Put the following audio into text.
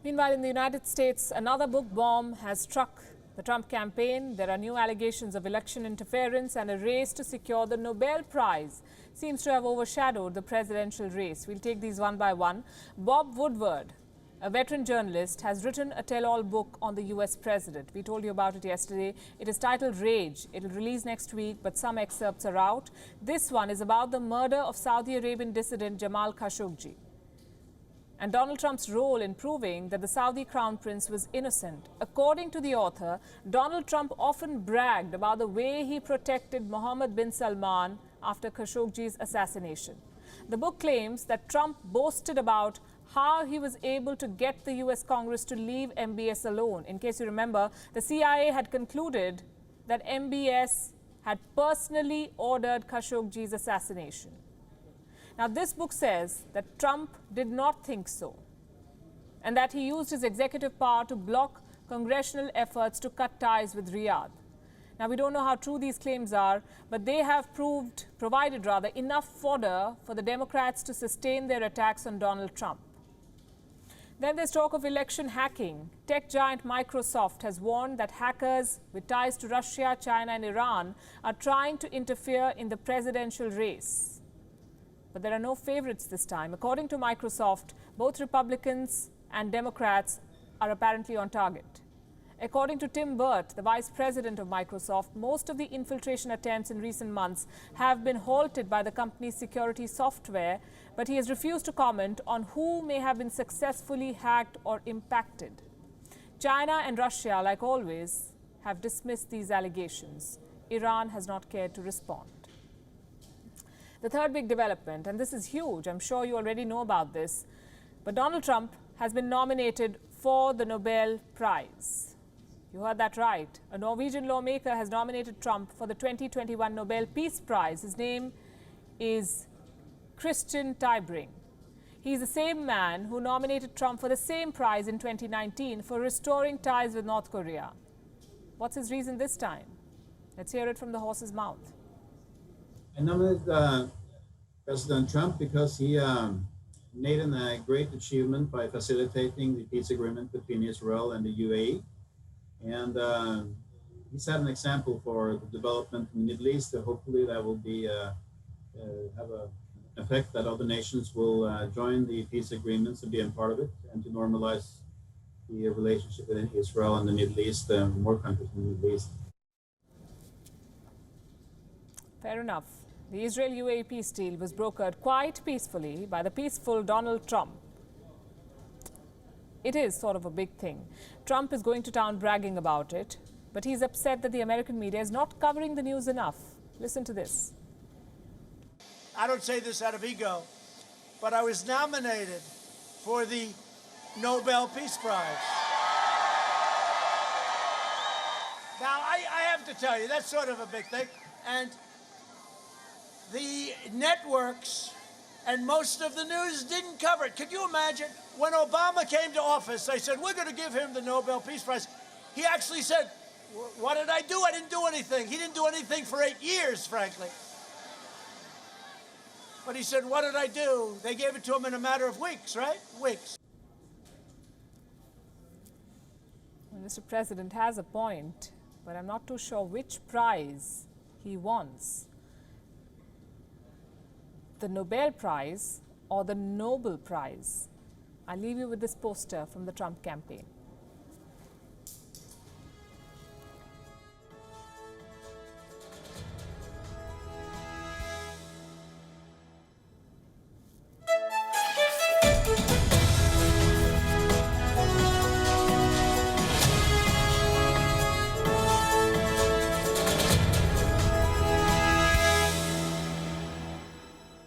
Meanwhile, in the United States, another book bomb has struck the Trump campaign. There are new allegations of election interference, and a race to secure the Nobel Prize seems to have overshadowed the presidential race. We'll take these one by one. Bob Woodward, a veteran journalist, has written a tell-all book on the US president. We told you about it yesterday. It is titled Rage. It will release next week, but some excerpts are out. This one is about the murder of Saudi Arabian dissident Jamal Khashoggi and Donald Trump's role in proving that the Saudi crown prince was innocent. According to the author, Donald Trump often bragged about the way he protected Mohammed bin Salman after Khashoggi's assassination. The book claims that Trump boasted about how he was able to get the US Congress to leave MBS alone. In case you remember, the CIA had concluded that MBS had personally ordered Khashoggi's assassination. Now, this book says that Trump did not think so, and that he used his executive power to block congressional efforts to cut ties with Riyadh. Now, we don't know how true these claims are, but they have provided enough fodder for the Democrats to sustain their attacks on Donald Trump. Then there's talk of election hacking. Tech giant Microsoft has warned that hackers with ties to Russia, China and Iran are trying to interfere in the presidential race. But there are no favorites this time. According to Microsoft, both Republicans and Democrats are apparently on target. According to Tim Burt, the vice president of Microsoft, most of the infiltration attempts in recent months have been halted by the company's security software, but he has refused to comment on who may have been successfully hacked or impacted. China and Russia, like always, have dismissed these allegations. Iran has not cared to respond. The third big development, and this is huge, I'm sure you already know about this, but Donald Trump has been nominated for the Nobel Prize. You heard that right. A Norwegian lawmaker has nominated Trump for the 2021 Nobel Peace Prize. His name is Christian Tybring. He's the same man who nominated Trump for the same prize in 2019 for restoring ties with North Korea. What's his reason this time? Let's hear it from the horse's mouth. I nominated President Trump because he made a great achievement by facilitating the peace agreement between Israel and the UAE. And he set an example for the development in the Middle East. Hopefully that will be have an effect that other nations will join the peace agreements and be a part of it, and to normalize the relationship between Israel and the Middle East, more countries in the Middle East. Fair enough. The Israel-UAE peace deal was brokered quite peacefully by the peaceful Donald Trump. It is sort of a big thing. Trump is going to town bragging about it, but he's upset that the American media is not covering the news enough. Listen to this. I don't say this out of ego, but I was nominated for the Nobel Peace Prize. Now, I have to tell you, that's sort of a big thing. And the networks and most of the news didn't cover it. Could you imagine? When Obama came to office, they said, we're going to give him the Nobel Peace Prize. He actually said, what did I do? I didn't do anything. He didn't do anything for 8 years, frankly. But he said, what did I do? They gave it to him in a matter of weeks, right? Weeks. Well, Mr. President has a point, but I'm not too sure which prize he wants. The Nobel Prize or the Nobel Prize? I'll leave you with this poster from the Trump campaign.